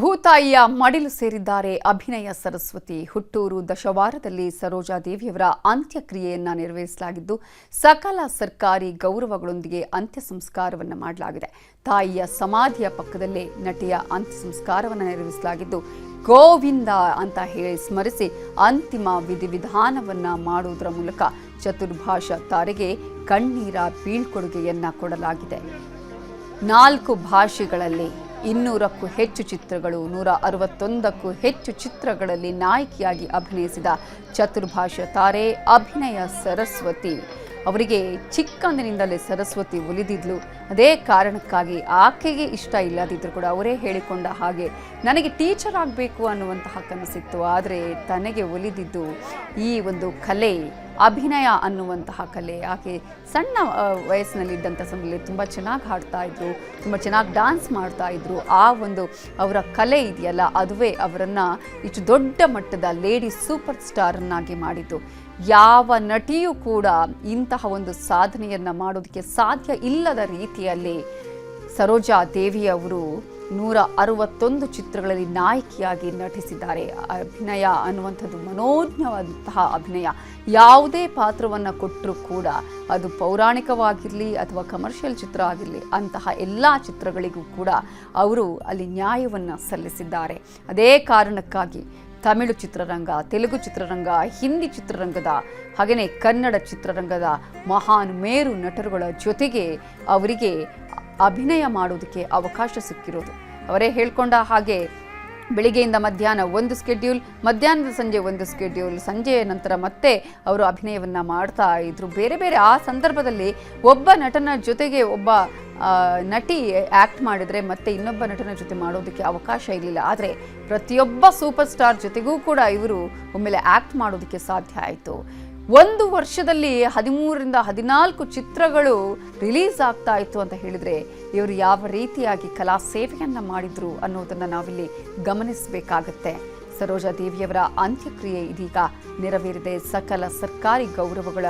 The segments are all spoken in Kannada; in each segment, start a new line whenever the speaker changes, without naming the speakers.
ಭೂತಾಯಿಯ ಮಡಿಲು ಸೇರಿದ್ದಾರೆ ಅಭಿನಯ ಸರಸ್ವತಿ. ಹುಟ್ಟೂರು ದಶವಾರದಲ್ಲಿ ಸರೋಜಾ ದೇವಿಯವರ ಅಂತ್ಯಕ್ರಿಯೆಯನ್ನು ನೆರವೇರಿಸಲಾಗಿದ್ದು ಸಕಲ ಸರ್ಕಾರಿ ಗೌರವಗಳೊಂದಿಗೆ ಅಂತ್ಯ ಸಂಸ್ಕಾರವನ್ನು ಮಾಡಲಾಗಿದೆ. ತಾಯಿಯ ಸಮಾಧಿಯ ಪಕ್ಕದಲ್ಲೇ ನಟಿಯ ಅಂತ್ಯ ಸಂಸ್ಕಾರವನ್ನು ನೆರವೇರಿಸಲಾಗಿದ್ದು ಗೋವಿಂದ ಅಂತ ಹೇಳಿ ಸ್ಮರಿಸಿ ಅಂತಿಮ ವಿಧಿವಿಧಾನವನ್ನು ಮಾಡುವುದರ ಮೂಲಕ ಚತುರ್ಭಾಷಾ ತಾರೆಗೆ ಕಣ್ಣೀರ ಬೀಳ್ಕೊಡುಗೆಯನ್ನ ಕೊಡಲಾಗಿದೆ. 4 ಭಾಷೆಗಳಲ್ಲಿ 200ಕ್ಕೂ ಹೆಚ್ಚು ಚಿತ್ರಗಳು, 161ಕ್ಕೂ ಹೆಚ್ಚು ಚಿತ್ರಗಳಲ್ಲಿ ನಾಯಕಿಯಾಗಿ ಅಭಿನಯಿಸಿದ ಚತುರ್ಭಾಷಾ ತಾರೆ ಅಭಿನಯ ಸರಸ್ವತಿ. ಅವರಿಗೆ ಚಿಕ್ಕಂದಿನಿಂದಲೇ ಸರಸ್ವತಿ ಒಲಿದಿದ್ಲು. ಅದೇ ಕಾರಣಕ್ಕಾಗಿ ಆಕೆಗೆ ಇಷ್ಟ ಇಲ್ಲದಿದ್ದರೂ ಕೂಡ ಅವರೇ ಹೇಳಿಕೊಂಡ ಹಾಗೆ ನನಗೆ ಟೀಚರ್ ಆಗಬೇಕು ಅನ್ನುವಂತಹ ಕನಸಿತ್ತು. ಆದರೆ ತನಗೆ ಒಲಿದಿದ್ದು ಈ ಒಂದು ಕಲೆ, ಅಭಿನಯ ಅನ್ನುವಂತಹ ಕಲೆ. ಆಕೆ ಸಣ್ಣ ವಯಸ್ಸಿನಲ್ಲಿದ್ದಂಥ ಸಮಯದಲ್ಲಿ ತುಂಬ ಚೆನ್ನಾಗಿ ಹಾಡ್ತಾ ಇದ್ರು, ತುಂಬ ಚೆನ್ನಾಗಿ ಡ್ಯಾನ್ಸ್ ಮಾಡ್ತಾ ಇದ್ರು. ಆ ಒಂದು ಅವರ ಕಲೆ ಇದೆಯಲ್ಲ, ಅದುವೇ ಅವರನ್ನು ಇಷ್ಟು ದೊಡ್ಡ ಮಟ್ಟದ ಲೇಡಿ ಸೂಪರ್ ಸ್ಟಾರನ್ನಾಗಿ ಮಾಡಿದ್ದು. ಯಾವ ನಟಿಯೂ ಕೂಡ ಇಂತಹ ಒಂದು ಸಾಧನೆಯನ್ನು ಮಾಡೋದಕ್ಕೆ ಸಾಧ್ಯ ಇಲ್ಲದ ರೀತಿಯಲ್ಲಿ ಸರೋಜಾ ದೇವಿಯವರು 161 ಚಿತ್ರಗಳಲ್ಲಿ ನಾಯಕಿಯಾಗಿ ನಟಿಸಿದ್ದಾರೆ. ಅಭಿನಯ ಅನ್ನುವಂಥದ್ದು ಮನೋಜ್ಞವಾದಂತಹ ಅಭಿನಯ. ಯಾವುದೇ ಪಾತ್ರವನ್ನು ಕೊಟ್ಟರೂ ಕೂಡ ಅದು ಪೌರಾಣಿಕವಾಗಿರಲಿ ಅಥವಾ ಕಮರ್ಷಿಯಲ್ ಚಿತ್ರ ಆಗಿರಲಿ, ಅಂತಹ ಎಲ್ಲ ಚಿತ್ರಗಳಿಗೂ ಕೂಡ ಅವರು ಅಲ್ಲಿ ನ್ಯಾಯವನ್ನು ಸಲ್ಲಿಸಿದ್ದಾರೆ. ಅದೇ ಕಾರಣಕ್ಕಾಗಿ ತಮಿಳು ಚಿತ್ರರಂಗ, ತೆಲುಗು ಚಿತ್ರರಂಗ, ಹಿಂದಿ ಚಿತ್ರರಂಗದ ಹಾಗೆಯೇ ಕನ್ನಡ ಚಿತ್ರರಂಗದ ಮಹಾನ್ ಮೇರು ನಟರುಗಳ ಜೊತೆಗೆ ಅವರಿಗೆ ಅಭಿನಯ ಮಾಡೋದಕ್ಕೆ ಅವಕಾಶ ಸಿಕ್ಕಿರೋದು. ಅವರೇ ಹೇಳ್ಕೊಂಡ ಹಾಗೆ ಬೆಳಿಗ್ಗೆಯಿಂದ ಮಧ್ಯಾಹ್ನ ಒಂದು ಸ್ಕೆಡ್ಯೂಲ್, ಮಧ್ಯಾಹ್ನದ ಸಂಜೆ ಒಂದು ಸ್ಕೆಡ್ಯೂಲ್, ಸಂಜೆಯ ನಂತರ ಮತ್ತೆ ಅವರು ಅಭಿನಯವನ್ನು ಮಾಡ್ತಾ ಇದ್ರು. ಬೇರೆ ಬೇರೆ ಆ ಸಂದರ್ಭದಲ್ಲಿ ಒಬ್ಬ ನಟನ ಜೊತೆಗೆ ಒಬ್ಬ ನಟಿ ಆ್ಯಕ್ಟ್ ಮಾಡಿದರೆ ಮತ್ತೆ ಇನ್ನೊಬ್ಬ ನಟನ ಜೊತೆ ಮಾಡೋದಕ್ಕೆ ಅವಕಾಶ ಇರಲಿಲ್ಲ. ಆದರೆ ಪ್ರತಿಯೊಬ್ಬ ಸೂಪರ್ ಸ್ಟಾರ್ ಜೊತೆಗೂ ಕೂಡ ಇವರು ಒಮ್ಮೆಲೆ ಆ್ಯಕ್ಟ್ ಮಾಡೋದಕ್ಕೆ ಸಾಧ್ಯ ಆಯಿತು. ಒಂದು ವರ್ಷದಲ್ಲಿ 13ರಿಂದ 14 ಚಿತ್ರಗಳು ರಿಲೀಸ್ ಆಗ್ತಾ ಇತ್ತು ಅಂತ ಹೇಳಿದರೆ ಇವರು ಯಾವ ರೀತಿಯಾಗಿ ಕಲಾ ಸೇವೆಯನ್ನು ಮಾಡಿದ್ರು ಅನ್ನೋದನ್ನು ನಾವಿಲ್ಲಿ ಗಮನಿಸಬೇಕಾಗತ್ತೆ. ಸರೋಜಾ ದೇವಿಯವರ ಅಂತ್ಯಕ್ರಿಯೆ ಇದೀಗ ನೆರವೇರಿದೆ. ಸಕಲ ಸರ್ಕಾರಿ ಗೌರವಗಳ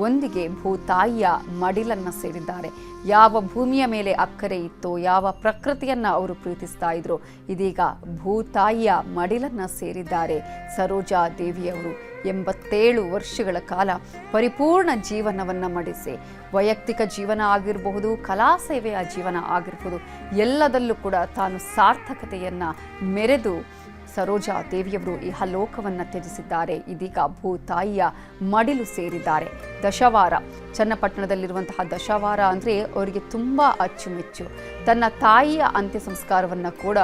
ಒಂದಿಗೆ ಭೂತಾಯಿಯ ಮಡಿಲನ್ನು ಸೇರಿದ್ದಾರೆ. ಯಾವ ಭೂಮಿಯ ಮೇಲೆ ಅಕ್ಕರೆ ಇತ್ತೋ, ಯಾವ ಪ್ರಕೃತಿಯನ್ನು ಅವರು ಪ್ರೀತಿಸ್ತಾ ಇದ್ರು, ಇದೀಗ ಭೂತಾಯಿಯ ಮಡಿಲನ್ನು ಸೇರಿದ್ದಾರೆ ಸರೋಜಾ ದೇವಿಯವರು. 87 ವರ್ಷಗಳ ಕಾಲ ಪರಿಪೂರ್ಣ ಜೀವನವನ್ನು ಮಡಿಸಿ, ವೈಯಕ್ತಿಕ ಜೀವನ ಆಗಿರಬಹುದು, ಕಲಾ ಸೇವೆಯ ಜೀವನ ಆಗಿರಬಹುದು, ಎಲ್ಲದಲ್ಲೂ ಕೂಡ ತಾನು ಸಾರ್ಥಕತೆಯನ್ನು ಮೆರೆದು ಸರೋಜಾ ದೇವಿಯವರು ಇಹಲೋಕವನ್ನು ತ್ಯಜಿಸಿದ್ದಾರೆ. ಇದೀಗ ಭೂತಾಯಿಯ ಮಡಿಲು ಸೇರಿದ್ದಾರೆ. ದಶವಾರ, ಚನ್ನಪಟ್ಟಣದಲ್ಲಿರುವಂತಹ ದಶವಾರ ಅಂದರೆ ಅವರಿಗೆ ತುಂಬ ಅಚ್ಚುಮೆಚ್ಚು. ತನ್ನ ತಾಯಿಯ ಅಂತ್ಯ ಸಂಸ್ಕಾರವನ್ನು ಕೂಡ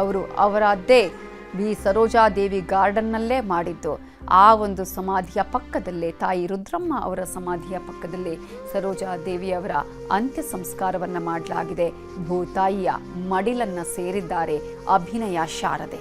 ಅವರು ಅವರದ್ದೇ ಸರೋಜಾ ದೇವಿ ಗಾರ್ಡನ್ನಲ್ಲೇ ಮಾಡಿದ್ದು. ಆ ಒಂದು ಸಮಾಧಿಯ ಪಕ್ಕದಲ್ಲೇ, ತಾಯಿ ರುದ್ರಮ್ಮ ಅವರ ಸಮಾಧಿಯ ಪಕ್ಕದಲ್ಲೇ ಸರೋಜಾ ದೇವಿಯವರ ಅಂತ್ಯ ಸಂಸ್ಕಾರವನ್ನು ಮಾಡಲಾಗಿದೆ. ಭೂತಾಯಿಯ ಮಡಿಲನ್ನು ಸೇರಿದ್ದಾರೆ ಅಭಿನಯ ಶಾರದೆ.